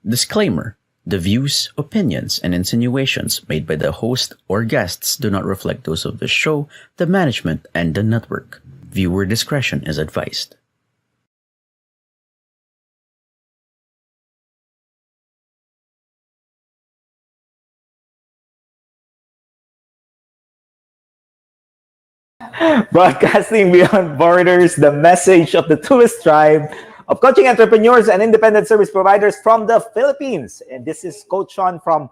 Disclaimer: the views, opinions, and insinuations made by the host or guests do not reflect those of the show, the management, and the network. Viewer discretion is advised. Broadcasting beyond borders, the message of the truest tribe of coaching entrepreneurs and independent service providers from the Philippines. And this is Coach Shaun from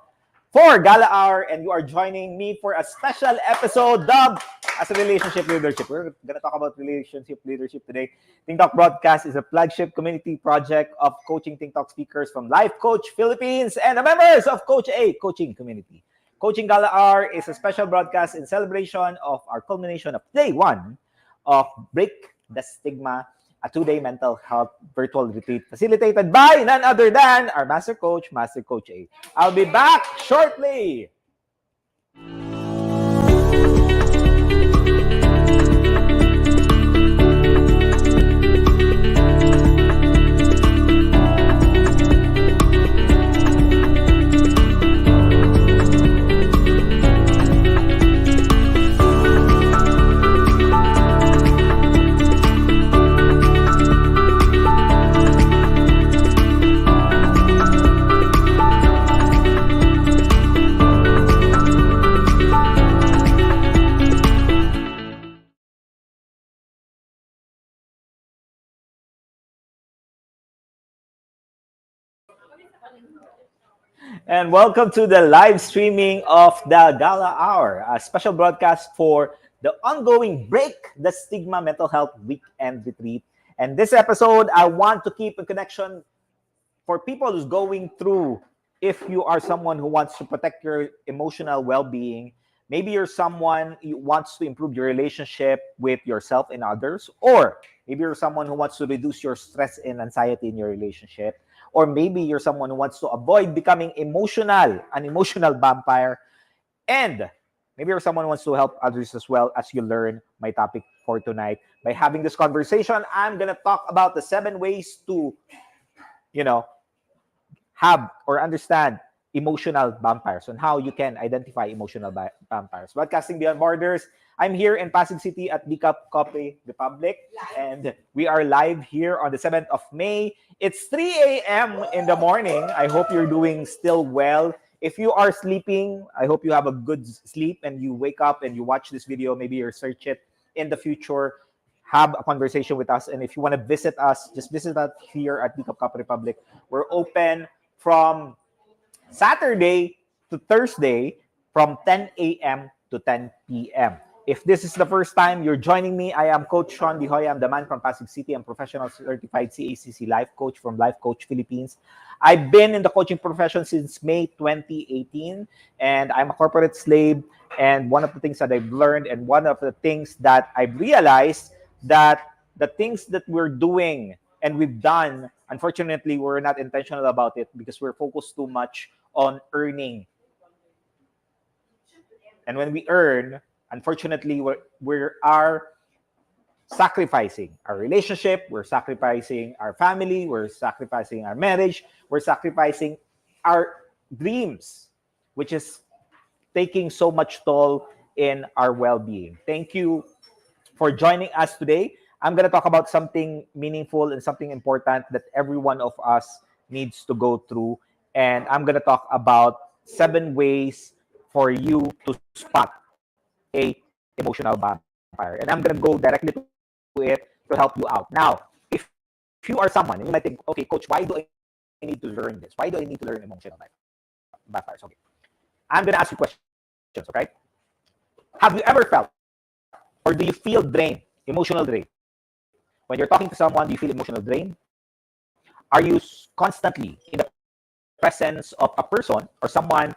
for Gala Hour, and you are joining me for a special episode dubbed as a relationship leadership. We're going to talk about relationship leadership today. TikTok Broadcast is a flagship community project of coaching TikTok speakers from Life Coach Philippines and the members of Coach A Coaching Community. Coaching Gala Hour is a special broadcast in celebration of our culmination of day one of Break the Stigma, a 2-day mental health virtual retreat facilitated by none other than our Master Coach A. I'll be back shortly. And welcome to the live streaming of the Gala Hour, a special broadcast for the ongoing Break the Stigma Mental Health Weekend Retreat. And this episode, I want to keep a connection for people who's going through, if you are someone who wants to protect your emotional well-being, maybe you're someone who wants to improve your relationship with yourself and others, or maybe you're someone who wants to reduce your stress and anxiety in your relationship, or maybe you're someone who wants to avoid becoming an emotional vampire, and maybe you're someone who wants to help others as well. As you learn my topic for tonight, by having this conversation, I'm going to talk about the 7 ways to, have or understand emotional vampires and how you can identify emotional vampires. Broadcasting Beyond Borders, I'm here in Pasig City at the Coffee Republic, and we are live here on the 7th of May. It's 3 a.m. in the morning. I hope you're doing still well. If you are sleeping, I hope you have a good sleep and you wake up and you watch this video. Maybe you search it in the future. Have a conversation with us. And if you want to visit us, just visit us here at the Coffee Republic. We're open from Saturday to Thursday from 10 a.m. to 10 p.m. If this is the first time you're joining me, I am Coach Shaun de Joya. I'm the man from Pasig City. I'm professional certified CACC life coach from Life Coach Philippines. I've been in the coaching profession since May 2018, and I'm a corporate slave. And one of the things that I've learned and one of the things that I've realized that the things that we're doing and we've done, unfortunately, we're not intentional about it because we're focused too much on earning. And when we earn, unfortunately, we are sacrificing our relationship, we're sacrificing our family, we're sacrificing our marriage, we're sacrificing our dreams, which is taking so much toll in our well-being. Thank you for joining us today. I'm going to talk about something meaningful and something important that every one of us needs to go through. And I'm going to talk about 7 ways for you to spot a emotional vampire. And I'm going to go directly to it to help you out. Now, if you are someone, and you might think, okay, Coach, why do I need to learn this? Why do I need to learn emotional vampires? Okay. I'm going to ask you questions, okay? Have you ever felt, or do you feel drained, emotional drain? When you're talking to someone, do you feel emotional drain? Are you constantly in the presence of a person or someone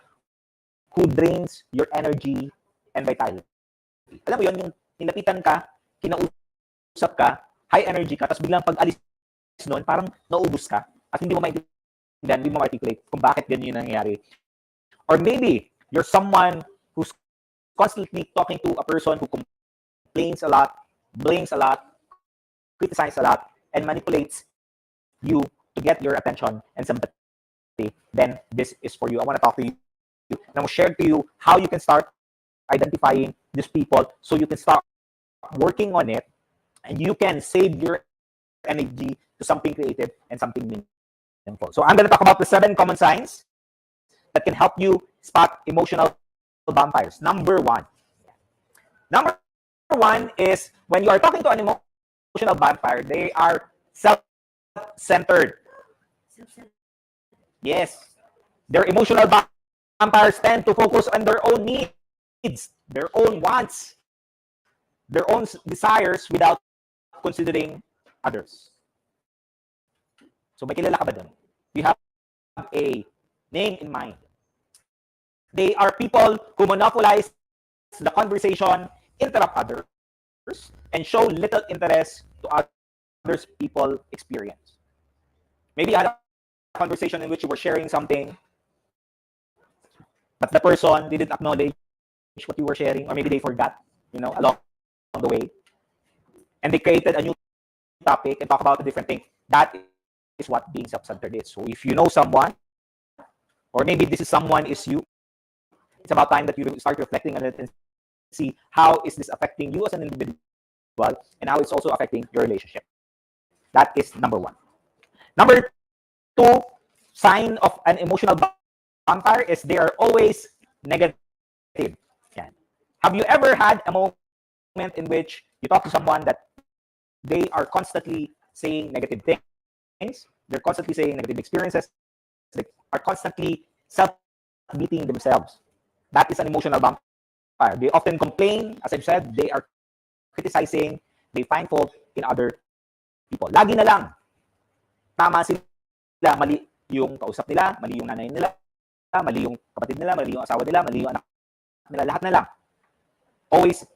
who drains your energy and vitality? Alam mo yun, yung nilapitan ka, kinausap ka, high energy ka, tapos biglang pag-alis nun, parang naubos ka at hindi mo maintindihan, hindi mo articulate kung bakit ganyan yung nangyayari. Or maybe you're someone who's constantly talking to a person who complains a lot, blames a lot, criticizes a lot, and manipulates you to get your attention and sympathy. then this is for you. I want to talk to you and I will share to you how you can start identifying these people so you can start working on it and you can save your energy to something creative and something meaningful. So I'm going to talk about the 7 common signs that can help you spot emotional vampires. Number one is when you are talking to an emotional vampire, they are self-centered. Yes. Their emotional vampires tend to focus on their own needs, their own wants, their own desires without considering others. So may kilala ka ba dun? You have a name in mind. They are people who monopolize the conversation, interrupt others, and show little interest to others people experience. Maybe you had a conversation in which you were sharing something, but the person didn't acknowledge what you were sharing, or maybe they forgot, along the way. And they created a new topic and talk about a different thing. That is what being self-centered is. So if you know someone, or maybe this is someone is you, it's about time that you start reflecting on it and see how is this affecting you as an individual and how it's also affecting your relationship. That is number one. Number two sign of an emotional vampire is they are always negative. Yan. Have you ever had a moment in which you talk to someone that they are constantly saying negative things? They're constantly saying negative experiences. They are constantly self-beating themselves. That is an emotional vampire. They often complain, as I've said, they are criticizing, they find fault in other people. Lagi na lang, tama sila, mali yung kausap nila, mali yung nanay nila, mali yung kapatid nila, mali yung asawa nila, mali yung anak nila, lahat na lang. Always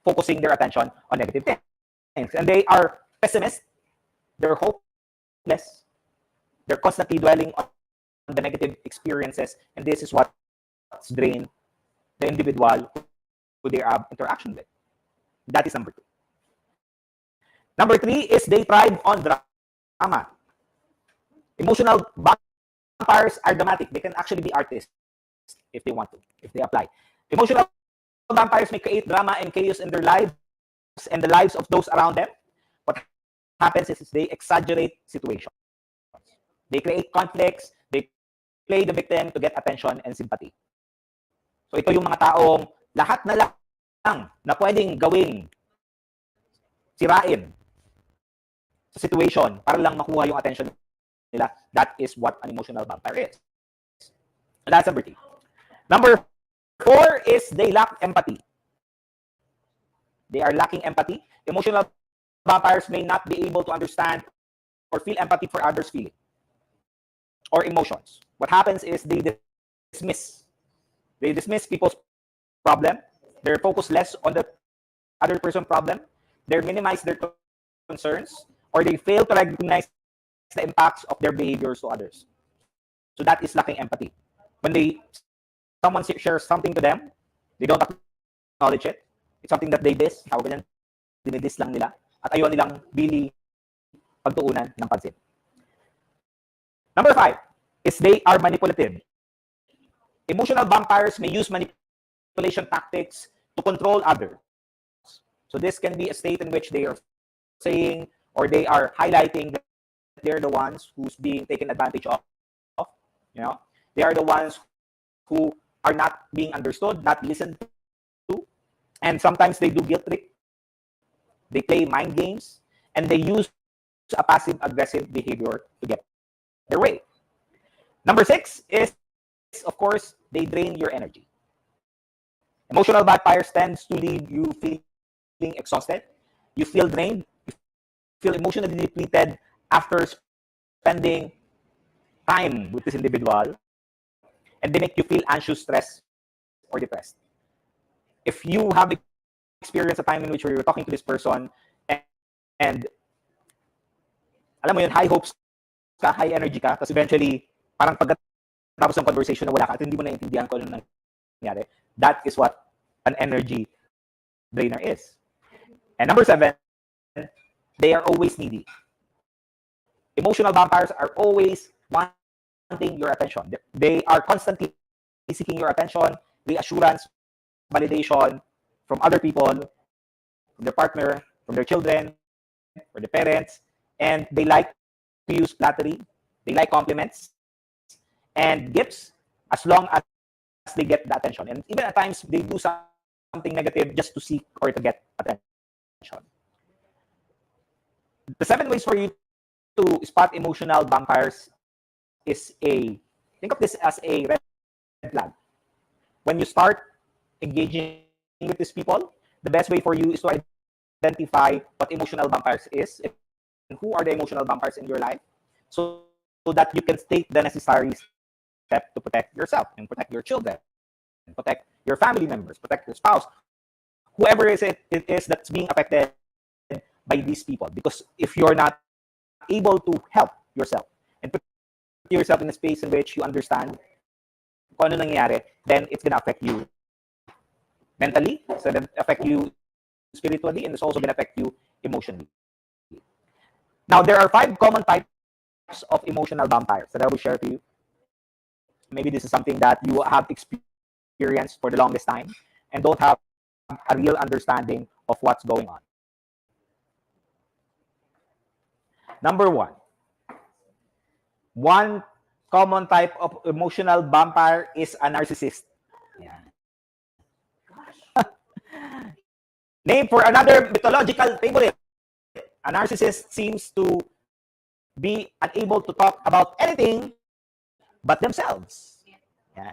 focusing their attention on negative things. And they are pessimists, they're hopeless, they're constantly dwelling on the negative experiences, and this is what drain the individual who they have interaction with. That is number two. Number three is they thrive on drama. Emotional vampires are dramatic. They can actually be artists if they want to, if they apply. Emotional vampires may create drama and chaos in their lives and the lives of those around them. What happens is they exaggerate situations. They create conflicts. They play the victim to get attention and sympathy. So ito yung mga taong lahat na lang na pwedeng gawing sirain sa situation para lang makuha yung attention nila. That is what an emotional vampire is. And that's number 3. Number 4 is they lack empathy. They are lacking empathy. Emotional vampires may not be able to understand or feel empathy for others' feelings or emotions. What happens is they dismiss people's problem. They're focused less on the other person's problem. They minimize their concerns, or they fail to recognize the impacts of their behaviors to others. So that is lacking empathy. When someone shares something to them, they don't acknowledge it. It's something that they diss. Tawag ganyan, dinidiss lang nila. At ayaw nilang pagtuunan ng pansin. Number 5 is they are manipulative. Emotional vampires may use manipulation tactics to control others. So this can be a state in which they are saying or they are highlighting that they're the ones who's being taken advantage of. They are the ones who are not being understood, not listened to, and sometimes they do guilt trip. They play mind games, and they use a passive-aggressive behavior to get their way. Number 6 is, of course, they drain your energy. Emotional vampires tends to leave you feeling exhausted. You feel drained. You feel emotionally depleted after spending time with this individual, and they make you feel anxious, stressed, or depressed. If you have experienced a time in which you're talking to this person and alam mo yun, high hopes ka, high energy ka, tapos eventually, parang pagkatapos ng conversation na wala ka at hindi mo naintindihan kung ano nangyari, that is what an energy drainer is. And number 7, they are always needy. Emotional vampires are always wanting wanting your attention. They are constantly seeking your attention, reassurance, validation from other people, from their partner, from their children, or their parents, and they like to use flattery, they like compliments and gifts as long as they get the attention. And even at times, they do something negative just to seek or to get attention. The 7 ways for you to spot emotional vampires is think of this as a red flag. When you start engaging with these people, the best way for you is to identify what emotional vampires is and who are the emotional vampires in your life, so that you can take the necessary step to protect yourself and protect your children, protect your family members, protect your spouse, whoever it is that's being affected by these people. Because if you're not able to help yourself and put yourself in a space in which you understand kung ano nangyayari, then it's going to affect you mentally, it's going to affect you spiritually, and it's also going to affect you emotionally. Now, there are 5 common types of emotional vampires that I will share to you. Maybe this is something that you have experienced for the longest time and don't have a real understanding of what's going on. Number 1. One common type of emotional vampire is a narcissist. Yeah. Name for another mythological favorite. A narcissist seems to be unable to talk about anything but themselves. Yeah.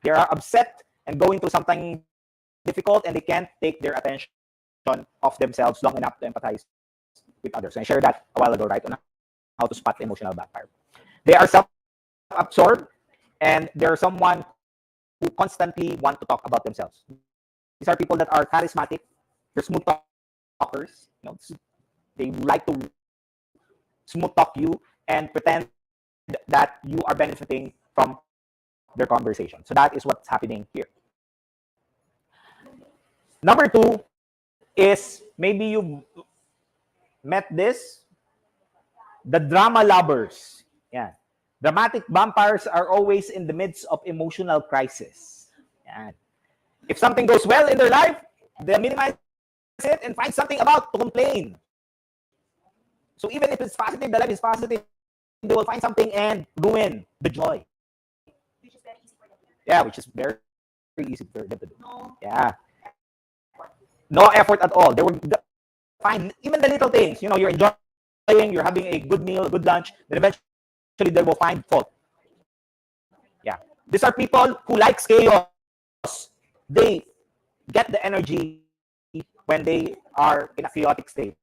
They are upset and going through something difficult, and they can't take their attention off themselves long enough to empathize with others. And I shared that a while ago, right, on how to spot the emotional vampire. They are self-absorbed, and they're someone who constantly want to talk about themselves. These are people that are charismatic. They're smooth talkers. You know, they like to smooth talk you and pretend that you are benefiting from their conversation. So that is what's happening here. Number 2 is, maybe you met this, the drama lovers. Yeah. Dramatic vampires are always in the midst of emotional crisis. Yeah. If something goes well in their life, they minimize it and find something about to complain. So even if it's positive, the life is positive, they will find something and ruin the joy. Which is very easy for them. Yeah, which is very easy for them to do. No. Yeah. No effort at all. They will find even the little things. You know, you're enjoying, you're having a good meal, a good lunch, then eventually they will find fault. Yeah. These are people who likes chaos. They get the energy when they are in a chaotic state.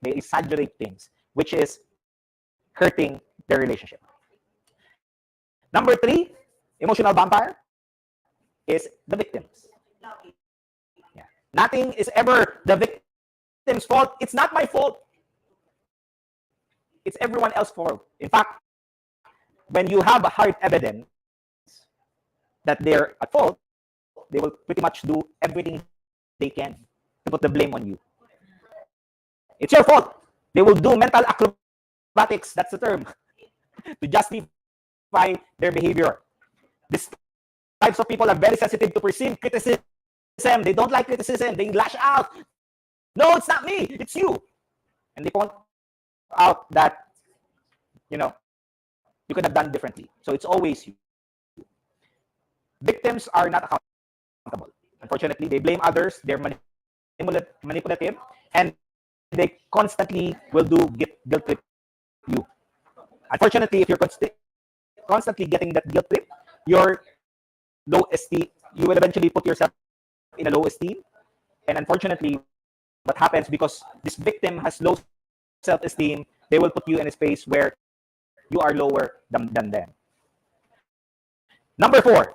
They exaggerate things, which is hurting their relationship. Number 3, emotional vampire is the victims. Yeah. Nothing is ever the victim's fault. It's not my fault. It's everyone else's fault. In fact, when you have a hard evidence that they're at fault, they will pretty much do everything they can to put the blame on you. It's your fault. They will do mental acrobatics, that's the term, to justify their behavior. These types of people are very sensitive to perceived criticism. They don't like criticism. They lash out. No, it's not me. It's you. And they point out that, you know, you could have done differently. So it's always you. Victims are not accountable. Unfortunately, they blame others. They're manipulative. And they constantly will do guilt trip you. Unfortunately, if you're constantly getting that guilt trip, your low esteem, you will eventually put yourself in a low esteem. And unfortunately, what happens, because this victim has low self-esteem, they will put you in a space where you are lower than them. Number 4,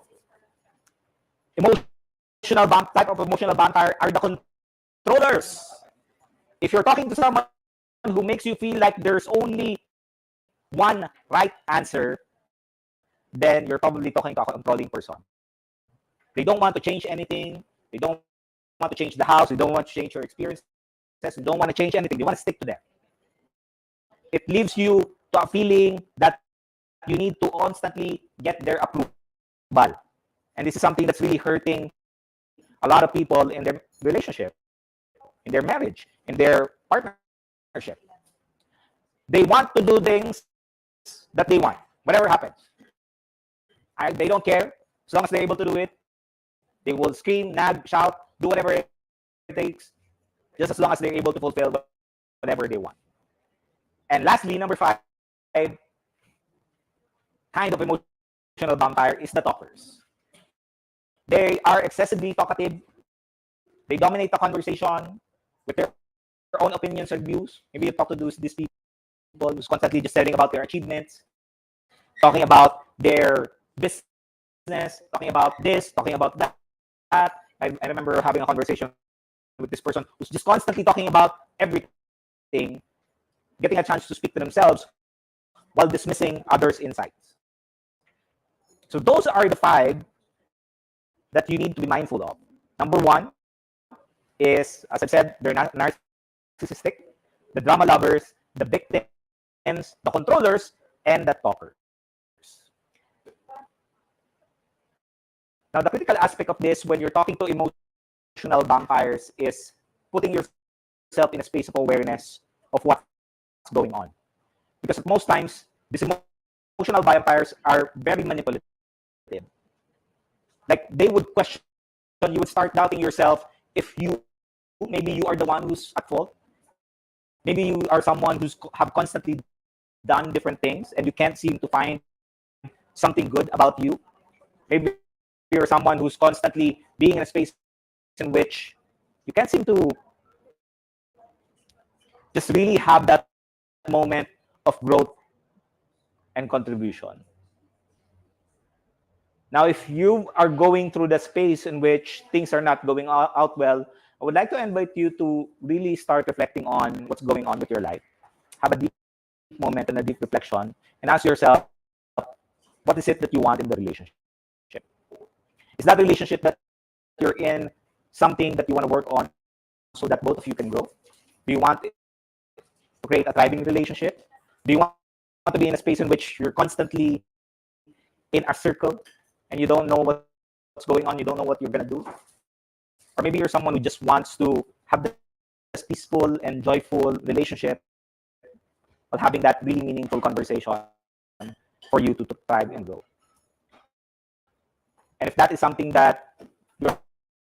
type of emotional vampire are the controllers. If you're talking to someone who makes you feel like there's only one right answer, then you're probably talking to a controlling person. They don't want to change anything. They don't want to change the house. They don't want to change your experiences. They don't want to change anything. They want to stick to them. It leaves you to a feeling that you need to constantly get their approval. And this is something that's really hurting a lot of people in their relationship, in their marriage, in their partnership. They want to do things that they want, whatever happens. They don't care. As long as they're able to do it, they will scream, nag, shout, do whatever it takes, just as long as they're able to fulfill whatever they want. And lastly, number 5, kind of emotional vampire is the talkers. They are excessively talkative. They dominate the conversation with their own opinions and views. Maybe you talk to these people who's constantly just telling about their achievements, talking about their business, talking about this, talking about that. I remember having a conversation with this person who's just constantly talking about everything, getting a chance to speak to themselves while dismissing others' insights. So those are the 5 that you need to be mindful of. Number 1 is, as I said, they're narcissistic, the drama lovers, the victims, the controllers, and the talkers. Now, the critical aspect of this when you're talking to emotional vampires is putting yourself in a space of awareness of what's going on. Because at most times, these emotional vampires are very manipulative. Like, they would question, you would start doubting yourself if maybe you are the one who's at fault. Maybe you are someone who's have constantly done different things and you can't seem to find something good about you. Maybe you're someone who's constantly being in a space in which you can't seem to just really have that moment of growth and contribution. Now, if you are going through the space in which things are not going out well, I would like to invite you to really start reflecting on what's going on with your life. Have a deep moment and a deep reflection and ask yourself, what is it that you want in the relationship? Is that relationship that you're in something that you want to work on so that both of you can grow? Do you want to create a thriving relationship? Do you want to be in a space in which you're constantly in a circle and you don't know what's going on, you don't know what you're going to do? Or maybe you're someone who just wants to have this peaceful and joyful relationship while having that really meaningful conversation for you to thrive and grow. And if that is something that you're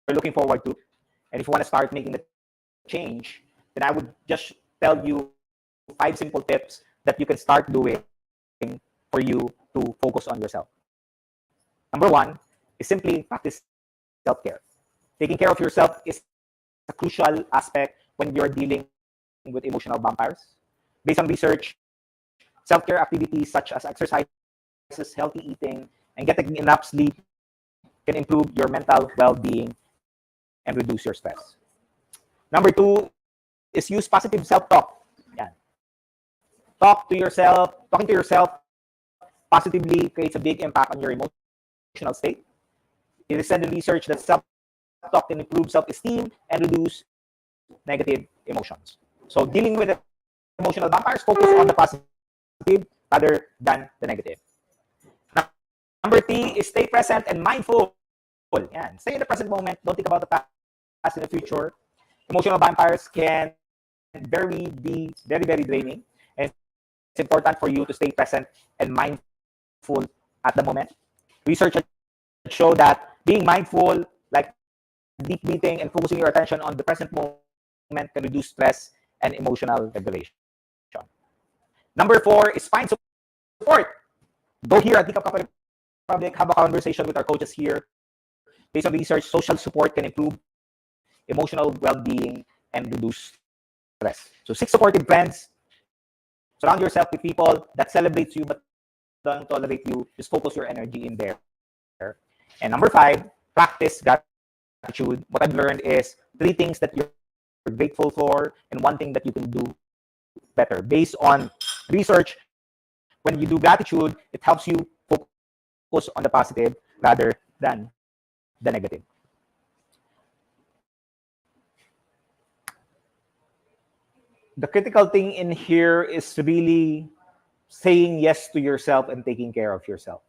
looking forward to, and if you want to start making the change, then I would just tell you 5 simple tips that you can start doing for you to focus on yourself. Number 1 is simply practice self-care. Taking care of yourself is a crucial aspect when you're dealing with emotional vampires. Based on research, self-care activities such as exercises, healthy eating, and getting enough sleep can improve your mental well-being and reduce your stress. Number 2 is use positive self-talk. Yan. Talking to yourself positively creates a big impact on your emotional state. It is said in research that self-talk can improve self-esteem and reduce negative emotions. So dealing with emotional vampires, focus on the positive rather than the negative. Number 3 is stay present and mindful. Yan. Stay in the present moment. Don't think about the past and the future. Emotional vampires can be very, very draining. And it's important for you to stay present and mindful at the moment. Research show that being mindful, like deep breathing and focusing your attention on the present moment, can reduce stress and emotional regulation. Number 4 is find support. Go here at the Public, have a conversation with our coaches here. Based on research, social support can improve emotional well-being and reduce stress. So seek supportive friends. Surround yourself with people that celebrate you but don't tolerate you. Just focus your energy in there. And number 5, practice gratitude. What I've learned is 3 things that you're grateful for and 1 thing that you can do better. Based on research, when you do gratitude, it helps you focus on the positive rather than the negative. The critical thing in here is really saying yes to yourself and taking care of yourself.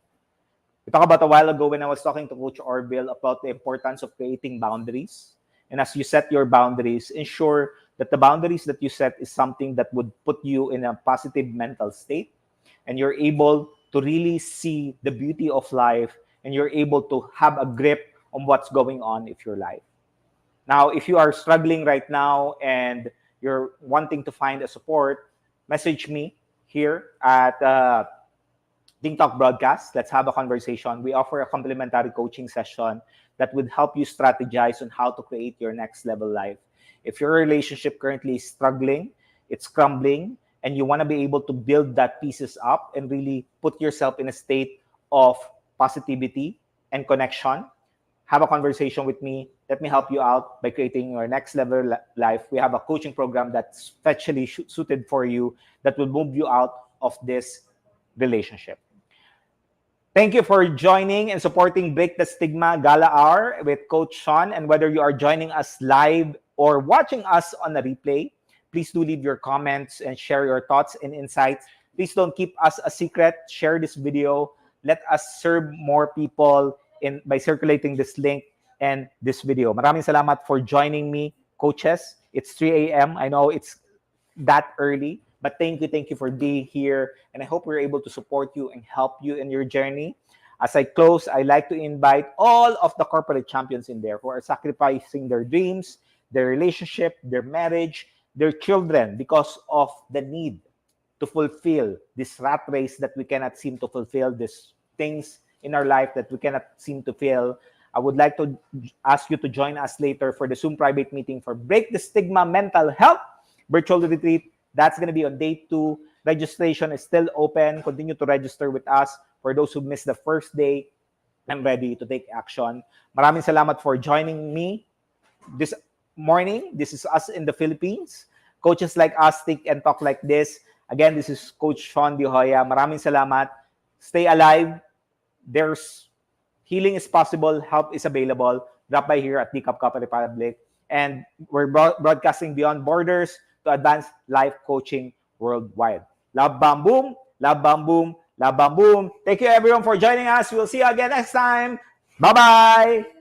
We talked about a while ago when I was talking to Coach Orville about the importance of creating boundaries. And as you set your boundaries, ensure that the boundaries that you set is something that would put you in a positive mental state, and you're able to really see the beauty of life, and you're able to have a grip on what's going on in your life. Now, if you are struggling right now and you're wanting to find a support, message me here at Think Talk Broadcast. Let's have a conversation. We offer a complimentary coaching session that would help you strategize on how to create your next level life. If your relationship currently is struggling, it's crumbling, and you want to be able to build that pieces up and really put yourself in a state of positivity and connection, have a conversation with me. Let me help you out by creating your next level life. We have a coaching program that's specially suited for you that will move you out of this relationship. Thank you for joining and supporting Break the Stigma Gala Hour with Coach Shaun. And whether you are joining us live or watching us on a replay, please do leave your comments and share your thoughts and insights. Please don't keep us a secret. Share this video. Let us serve more people by circulating this link and this video. Maraming salamat for joining me, coaches. It's 3 a.m. I know it's that early, but thank you for being here, and I hope we're able to support you and help you in your journey. As I close, I like to invite all of the corporate champions in there who are sacrificing their dreams, their relationship, their marriage, their children because of the need to fulfill this rat race that we cannot seem to fulfill, these things in our life that we cannot seem to fill. I would like to ask you to join us later for the Zoom private meeting for Break the Stigma Mental Health virtual retreat. That's going to be on day 2. Registration is still open. Continue to register with us. For those who missed the first day, I'm ready to take action. Maraming salamat for joining me this morning. This is us in the Philippines. Coaches like us think and talk like this. Again, this is Coach Shaun de Joya. Maraming salamat. Stay alive. There's healing is possible. Help is available. Drop by here at the Cup Republic. And we're broadcasting beyond borders to advance life coaching worldwide. Love, bam, boom. Love, bam, boom. Love, bam, boom. Thank you, everyone, for joining us. We'll see you again next time. Bye-bye.